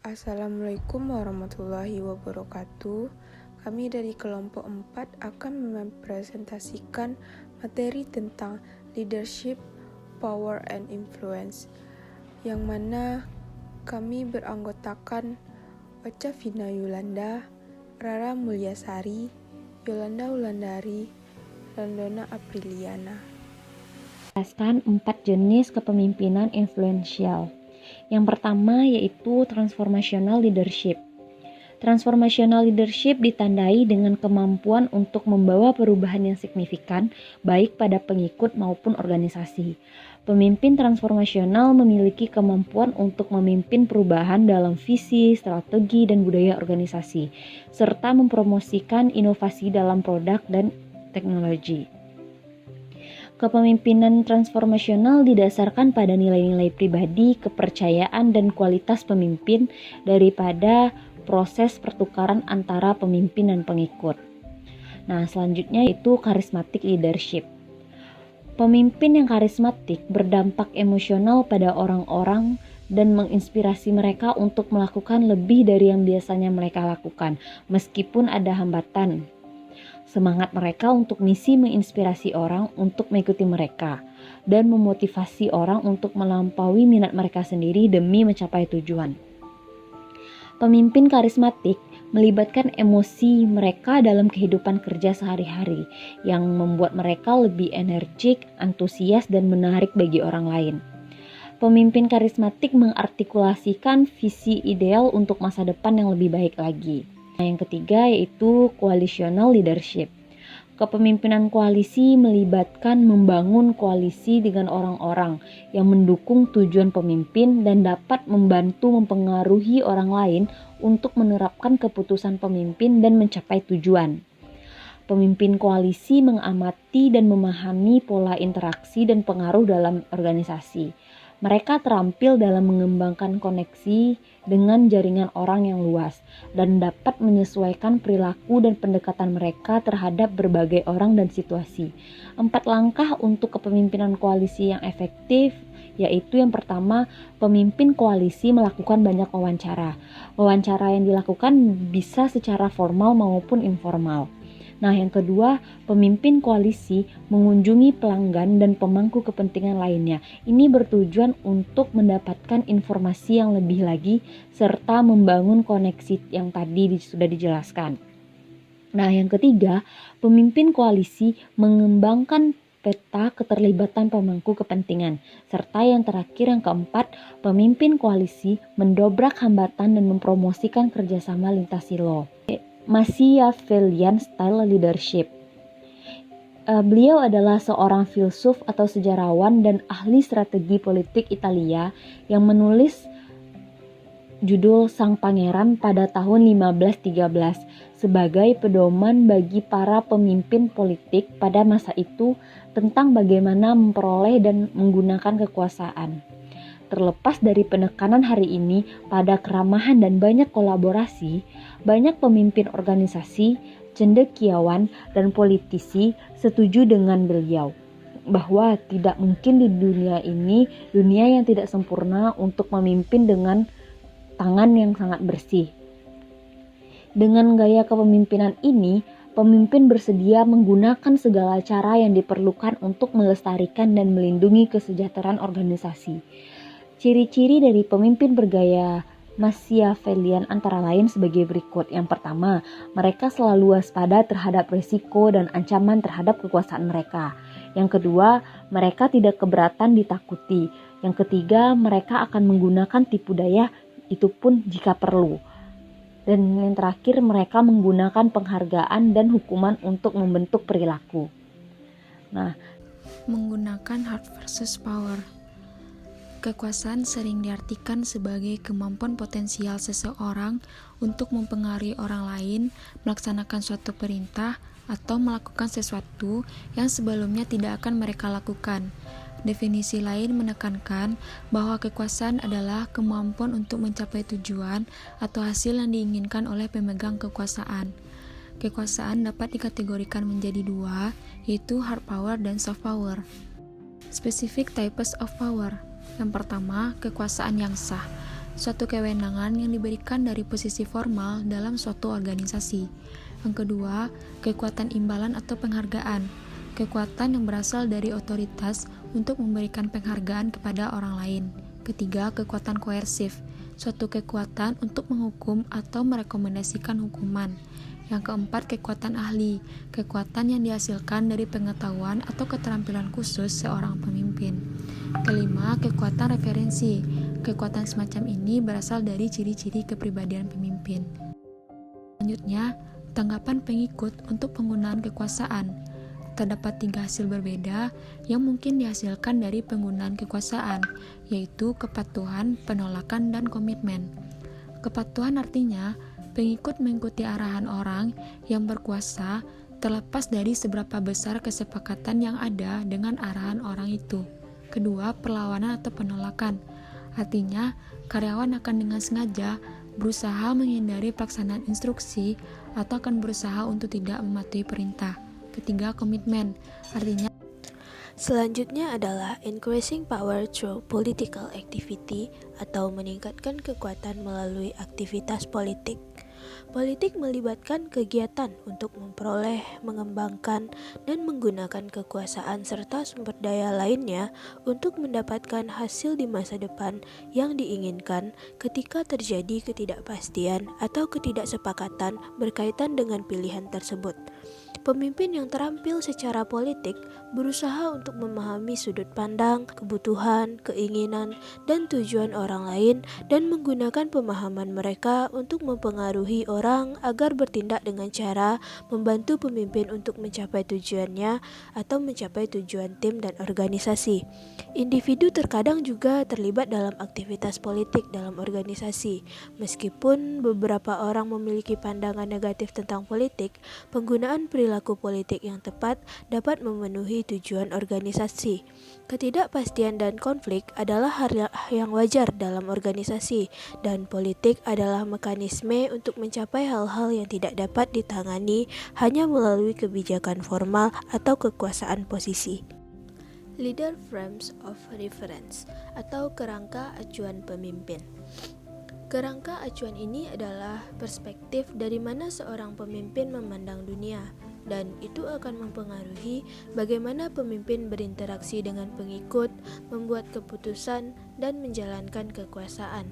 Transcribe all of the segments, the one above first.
Assalamualaikum warahmatullahi wabarakatuh. Kami dari kelompok 4 akan mempresentasikan materi tentang leadership, power, and influence, yang mana kami beranggotakan Ocha Vina Yulanda, Rara Mulyasari, Yolanda Wulandari, Randona Apriliana. Jelaskan 4 jenis kepemimpinan influensial. Yang pertama yaitu transformational leadership. Transformational leadership ditandai dengan kemampuan untuk membawa perubahan yang signifikan baik pada pengikut maupun organisasi. Pemimpin transformasional memiliki kemampuan untuk memimpin perubahan dalam visi, strategi, dan budaya organisasi, serta mempromosikan inovasi dalam produk dan teknologi. Kepemimpinan transformasional didasarkan pada nilai-nilai pribadi, kepercayaan, dan kualitas pemimpin daripada proses pertukaran antara pemimpin dan pengikut. Nah, selanjutnya itu charismatic leadership. Pemimpin yang karismatik berdampak emosional pada orang-orang dan menginspirasi mereka untuk melakukan lebih dari yang biasanya mereka lakukan, meskipun ada hambatan. Semangat mereka untuk misi menginspirasi orang untuk mengikuti mereka dan memotivasi orang untuk melampaui minat mereka sendiri demi mencapai tujuan. Pemimpin karismatik melibatkan emosi mereka dalam kehidupan kerja sehari-hari yang membuat mereka lebih energik, antusias, dan menarik bagi orang lain. Pemimpin karismatik mengartikulasikan visi ideal untuk masa depan yang lebih baik lagi. Yang ketiga yaitu coalitional leadership. Kepemimpinan koalisi melibatkan membangun koalisi dengan orang-orang yang mendukung tujuan pemimpin dan dapat membantu mempengaruhi orang lain untuk menerapkan keputusan pemimpin dan mencapai tujuan. Pemimpin koalisi mengamati dan memahami pola interaksi dan pengaruh dalam organisasi. Mereka terampil dalam mengembangkan koneksi dengan jaringan orang yang luas dan dapat menyesuaikan perilaku dan pendekatan mereka terhadap berbagai orang dan situasi. 4 langkah untuk kepemimpinan koalisi yang efektif yaitu yang pertama, pemimpin koalisi melakukan banyak wawancara. Wawancara yang dilakukan bisa secara formal maupun informal. Nah, yang kedua, pemimpin koalisi mengunjungi pelanggan dan pemangku kepentingan lainnya. Ini bertujuan untuk mendapatkan informasi yang lebih lagi serta membangun koneksi yang tadi sudah dijelaskan. Nah, yang ketiga, pemimpin koalisi mengembangkan peta keterlibatan pemangku kepentingan. Serta yang terakhir, yang keempat, pemimpin koalisi mendobrak hambatan dan mempromosikan kerjasama lintas silo. Machiavellian style leadership. Beliau adalah seorang filsuf atau sejarawan dan ahli strategi politik Italia yang menulis judul Sang Pangeran pada tahun 1513 sebagai pedoman bagi para pemimpin politik pada masa itu tentang bagaimana memperoleh dan menggunakan kekuasaan. Terlepas dari penekanan hari ini pada keramahan dan banyak kolaborasi, banyak pemimpin organisasi, cendekiawan, dan politisi setuju dengan beliau bahwa tidak mungkin di dunia ini, dunia yang tidak sempurna untuk memimpin dengan tangan yang sangat bersih. Dengan gaya kepemimpinan ini, pemimpin bersedia menggunakan segala cara yang diperlukan untuk melestarikan dan melindungi kesejahteraan organisasi. Ciri-ciri dari pemimpin bergaya Machiavellian antara lain sebagai berikut. Yang pertama, mereka selalu waspada terhadap risiko dan ancaman terhadap kekuasaan mereka. Yang kedua, mereka tidak keberatan ditakuti. Yang ketiga, mereka akan menggunakan tipu daya, itu pun jika perlu. Dan yang terakhir, mereka menggunakan penghargaan dan hukuman untuk membentuk perilaku. Nah, menggunakan heart versus power. Kekuasaan sering diartikan sebagai kemampuan potensial seseorang untuk mempengaruhi orang lain, melaksanakan suatu perintah, atau melakukan sesuatu yang sebelumnya tidak akan mereka lakukan. Definisi lain menekankan bahwa kekuasaan adalah kemampuan untuk mencapai tujuan atau hasil yang diinginkan oleh pemegang kekuasaan. Kekuasaan dapat dikategorikan menjadi 2, yaitu hard power dan soft power. Specific types of power. Yang pertama, kekuasaan yang sah. suatu kewenangan yang diberikan dari posisi formal dalam suatu organisasi. Yang kedua, kekuatan imbalan atau penghargaan, kekuatan yang berasal dari otoritas untuk memberikan penghargaan kepada orang lain. Ketiga, kekuatan koersif, suatu kekuatan untuk menghukum atau merekomendasikan hukuman. Yang keempat, kekuatan ahli, kekuatan yang dihasilkan dari pengetahuan atau keterampilan khusus seorang pemimpin. Kelima, kekuatan referensi, kekuatan semacam ini berasal dari ciri-ciri kepribadian pemimpin. Selanjutnya, tanggapan pengikut untuk penggunaan kekuasaan. Terdapat 3 hasil berbeda yang mungkin dihasilkan dari penggunaan kekuasaan, yaitu kepatuhan, penolakan, dan komitmen. Kepatuhan artinya pengikut mengikuti arahan orang yang berkuasa terlepas dari seberapa besar kesepakatan yang ada dengan arahan orang itu. Kedua, perlawanan atau penolakan. Artinya, karyawan akan dengan sengaja berusaha menghindari pelaksanaan instruksi atau akan berusaha untuk tidak mematuhi perintah. Ketiga, komitmen. Artinya, selanjutnya adalah increasing power through political activity atau meningkatkan kekuatan melalui aktivitas politik. Politik melibatkan kegiatan untuk memperoleh, mengembangkan, dan menggunakan kekuasaan serta sumber daya lainnya untuk mendapatkan hasil di masa depan yang diinginkan ketika terjadi ketidakpastian atau ketidaksepakatan berkaitan dengan pilihan tersebut. Pemimpin yang terampil secara politik berusaha untuk memahami sudut pandang, kebutuhan, keinginan, dan tujuan orang lain dan menggunakan pemahaman mereka untuk mempengaruhi orang agar bertindak dengan cara membantu pemimpin untuk mencapai tujuannya atau mencapai tujuan tim dan organisasi. Individu terkadang juga terlibat dalam aktivitas politik dalam organisasi. Meskipun beberapa orang memiliki pandangan negatif tentang politik, penggunaan perilaku politik yang tepat dapat memenuhi tujuan organisasi. Ketidakpastian dan konflik adalah hal yang wajar dalam organisasi, dan politik adalah mekanisme untuk mencapai hal-hal yang tidak dapat ditangani hanya melalui kebijakan formal atau kekuasaan posisi. Leader Frames of Reference atau kerangka acuan pemimpin. Kerangka acuan ini adalah perspektif dari mana seorang pemimpin memandang dunia, dan itu akan mempengaruhi bagaimana pemimpin berinteraksi dengan pengikut, membuat keputusan, dan menjalankan kekuasaan.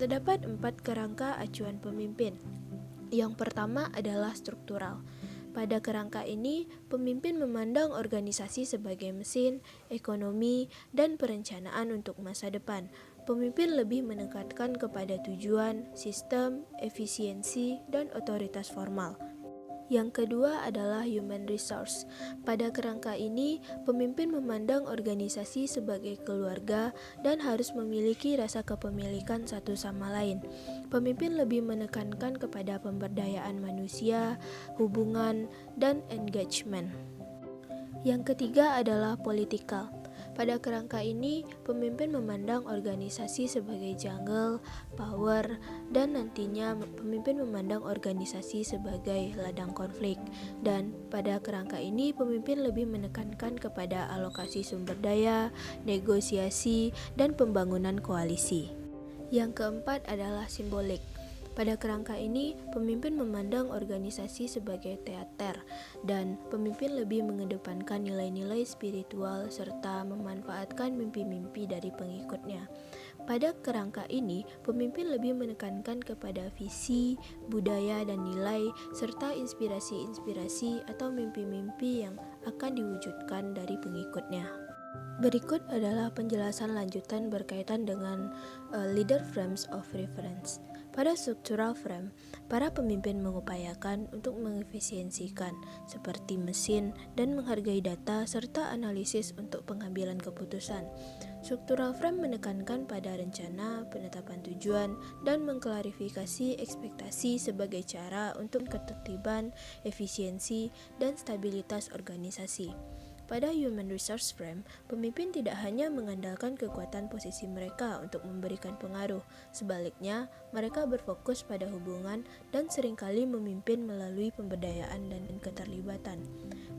Terdapat 4 kerangka acuan pemimpin. Yang pertama adalah struktural. Pada kerangka ini, pemimpin memandang organisasi sebagai mesin, ekonomi, dan perencanaan untuk masa depan. Pemimpin lebih menekankan kepada tujuan, sistem, efisiensi, dan otoritas formal. Yang kedua adalah human resource. Pada kerangka ini, pemimpin memandang organisasi sebagai keluarga dan harus memiliki rasa kepemilikan satu sama lain. Pemimpin lebih menekankan kepada pemberdayaan manusia, hubungan, dan engagement. Yang ketiga adalah political. Pada kerangka ini, pemimpin memandang organisasi sebagai jungle, power, dan nantinya pemimpin memandang organisasi sebagai ladang konflik. Dan pada kerangka ini, pemimpin lebih menekankan kepada alokasi sumber daya, negosiasi, dan pembangunan koalisi. Yang keempat adalah simbolik. Pada kerangka ini, pemimpin memandang organisasi sebagai teater, dan pemimpin lebih mengedepankan nilai-nilai spiritual serta memanfaatkan mimpi-mimpi dari pengikutnya. Pada kerangka ini, pemimpin lebih menekankan kepada visi, budaya, dan nilai, serta inspirasi-inspirasi atau mimpi-mimpi yang akan diwujudkan dari pengikutnya. Berikut adalah penjelasan lanjutan berkaitan dengan leader frames of reference. Pada structural frame, para pemimpin mengupayakan untuk mengefisiensikan seperti mesin dan menghargai data serta analisis untuk pengambilan keputusan. Structural frame menekankan pada rencana, penetapan tujuan, dan mengklarifikasi ekspektasi sebagai cara untuk ketertiban, efisiensi, dan stabilitas organisasi. Pada human resource frame, pemimpin tidak hanya mengandalkan kekuatan posisi mereka untuk memberikan pengaruh. Sebaliknya, mereka berfokus pada hubungan dan seringkali memimpin melalui pemberdayaan dan keterlibatan.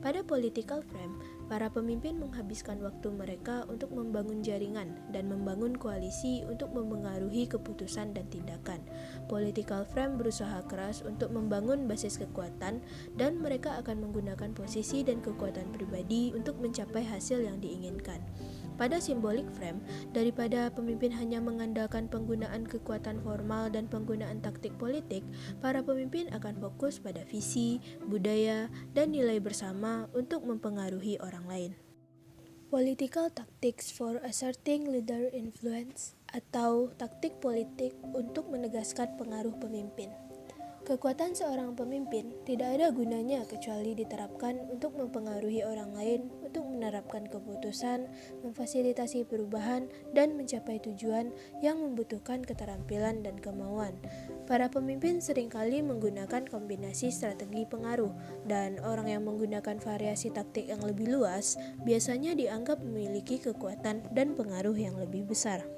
Pada political frame, Para pemimpin menghabiskan waktu mereka untuk membangun jaringan dan membangun koalisi untuk mempengaruhi keputusan dan tindakan. Political frame berusaha keras untuk membangun basis kekuatan dan mereka akan menggunakan posisi dan kekuatan pribadi untuk mencapai hasil yang diinginkan. Pada symbolic frame, daripada pemimpin hanya mengandalkan penggunaan kekuatan formal dan penggunaan taktik politik, para pemimpin akan fokus pada visi, budaya, dan nilai bersama untuk mempengaruhi orang lain. Political tactics for asserting leader influence atau taktik politik untuk menegaskan pengaruh pemimpin. Kekuatan seorang pemimpin tidak ada gunanya kecuali diterapkan untuk mempengaruhi orang lain, untuk menerapkan keputusan, memfasilitasi perubahan, dan mencapai tujuan yang membutuhkan keterampilan dan kemauan. Para pemimpin seringkali menggunakan kombinasi strategi pengaruh, dan orang yang menggunakan variasi taktik yang lebih luas biasanya dianggap memiliki kekuatan dan pengaruh yang lebih besar.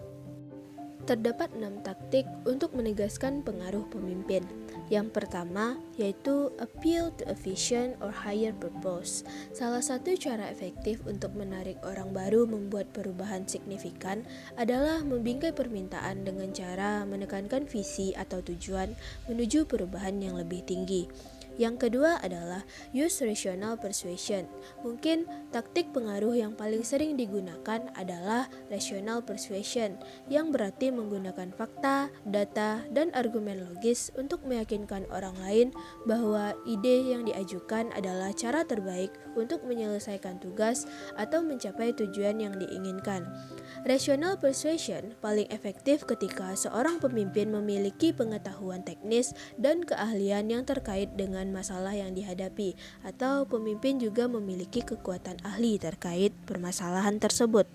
Terdapat 6 taktik untuk menegaskan pengaruh pemimpin. Yang pertama yaitu appeal to a vision or higher purpose. Salah satu cara efektif untuk menarik orang baru membuat perubahan signifikan adalah membingkai permintaan dengan cara menekankan visi atau tujuan menuju perubahan yang lebih tinggi. Yang kedua adalah use rational persuasion. Mungkin taktik pengaruh yang paling sering digunakan adalah rational persuasion, yang berarti menggunakan fakta, data, dan argumen logis untuk meyakinkan orang lain bahwa ide yang diajukan adalah cara terbaik untuk menyelesaikan tugas atau mencapai tujuan yang diinginkan. Rational persuasion paling efektif ketika seorang pemimpin memiliki pengetahuan teknis dan keahlian yang terkait dengan masalah yang dihadapi, atau pemimpin juga memiliki kekuatan ahli terkait permasalahan tersebut.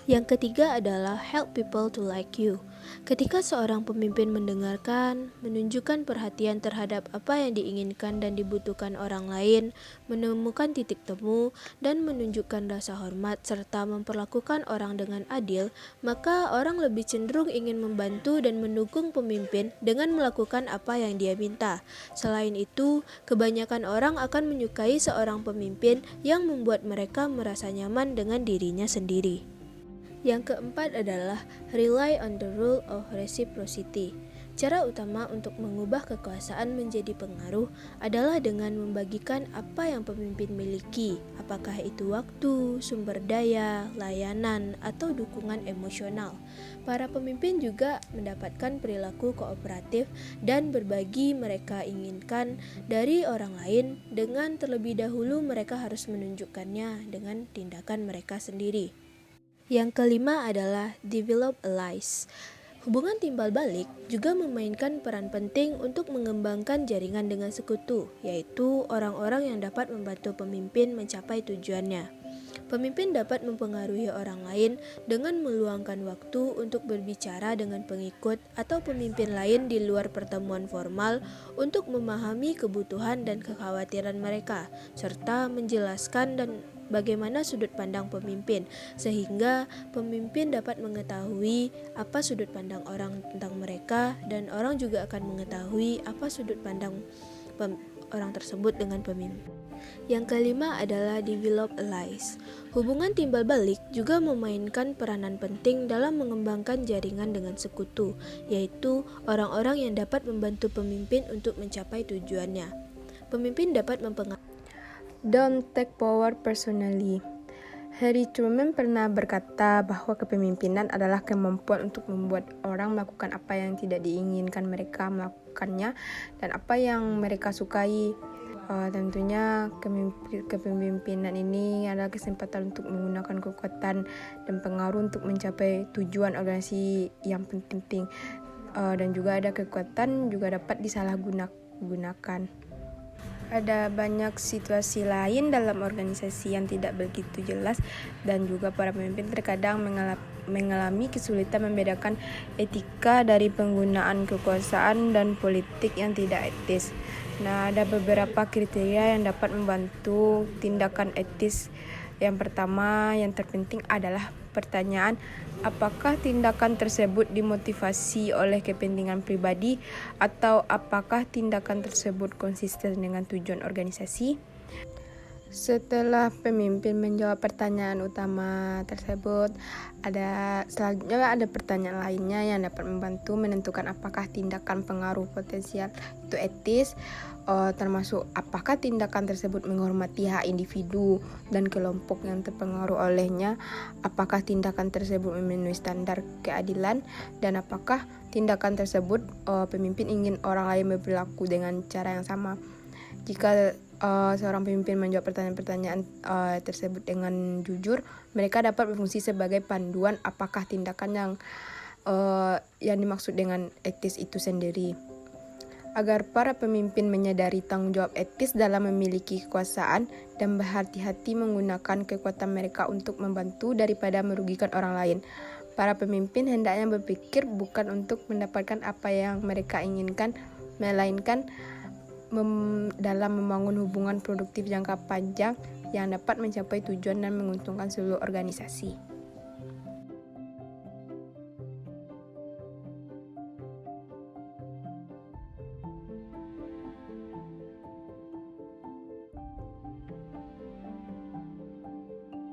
Yang ketiga adalah help people to like you. Ketika seorang pemimpin mendengarkan, menunjukkan perhatian terhadap apa yang diinginkan dan dibutuhkan orang lain, menemukan titik temu, dan menunjukkan rasa hormat serta memperlakukan orang dengan adil, maka orang lebih cenderung ingin membantu dan mendukung pemimpin dengan melakukan apa yang dia minta. Selain itu, kebanyakan orang akan menyukai seorang pemimpin yang membuat mereka merasa nyaman dengan dirinya sendiri. Yang keempat adalah rely on the rule of reciprocity. Cara utama untuk mengubah kekuasaan menjadi pengaruh adalah dengan membagikan apa yang pemimpin miliki, apakah itu waktu, sumber daya, layanan, atau dukungan emosional. Para pemimpin juga mendapatkan perilaku kooperatif dan berbagi mereka inginkan dari orang lain dengan terlebih dahulu mereka harus menunjukkannya dengan tindakan mereka sendiri. Yang kelima adalah develop allies. Hubungan timbal balik juga memainkan peran penting untuk mengembangkan jaringan dengan sekutu, yaitu orang-orang yang dapat membantu pemimpin mencapai tujuannya. Pemimpin dapat mempengaruhi orang lain dengan meluangkan waktu untuk berbicara dengan pengikut atau pemimpin lain di luar pertemuan formal untuk memahami kebutuhan dan kekhawatiran mereka, serta menjelaskan dan bagaimana sudut pandang pemimpin, sehingga pemimpin dapat mengetahui apa sudut pandang orang tentang mereka, dan orang juga akan mengetahui apa sudut pandang orang tersebut dengan pemimpin. Yang kelima adalah develop allies. Hubungan timbal balik juga memainkan peranan penting dalam mengembangkan jaringan dengan sekutu, yaitu orang-orang yang dapat membantu pemimpin untuk mencapai tujuannya. Pemimpin dapat mempengaruhi. Don't take power personally. Harry Truman pernah berkata bahwa kepemimpinan adalah kemampuan untuk membuat orang melakukan apa yang tidak diinginkan mereka melakukannya dan apa yang mereka sukai. Tentunya kepemimpinan ini adalah kesempatan untuk menggunakan kekuatan dan pengaruh untuk mencapai tujuan organisasi yang penting. Dan juga ada kekuatan juga dapat disalahgunakan. Ada banyak situasi lain dalam organisasi yang tidak begitu jelas dan juga para pemimpin terkadang mengalami kesulitan membedakan etika dari penggunaan kekuasaan dan politik yang tidak etis. Nah, ada beberapa kriteria yang dapat membantu tindakan etis. Yang pertama, yang terpenting adalah pertanyaan, apakah tindakan tersebut dimotivasi oleh kepentingan pribadi atau apakah tindakan tersebut konsisten dengan tujuan organisasi? Setelah pemimpin menjawab pertanyaan utama tersebut, selanjutnya ada pertanyaan lainnya yang dapat membantu menentukan apakah tindakan pengaruh potensial itu etis, termasuk apakah tindakan tersebut menghormati hak individu dan kelompok yang terpengaruh olehnya, apakah tindakan tersebut memenuhi standar keadilan, dan apakah tindakan tersebut pemimpin ingin orang lain berperilaku dengan cara yang sama. Jika seorang pemimpin menjawab pertanyaan-pertanyaan tersebut dengan jujur, mereka dapat berfungsi sebagai panduan apakah tindakan yang dimaksud dengan etis itu sendiri. Agar para pemimpin menyadari tanggung jawab etis dalam memiliki kekuasaan dan berhati-hati menggunakan kekuatan mereka untuk membantu daripada merugikan orang lain. Para pemimpin hendaknya berpikir bukan untuk mendapatkan apa yang mereka inginkan, melainkan dalam membangun hubungan produktif jangka panjang yang dapat mencapai tujuan dan menguntungkan seluruh organisasi.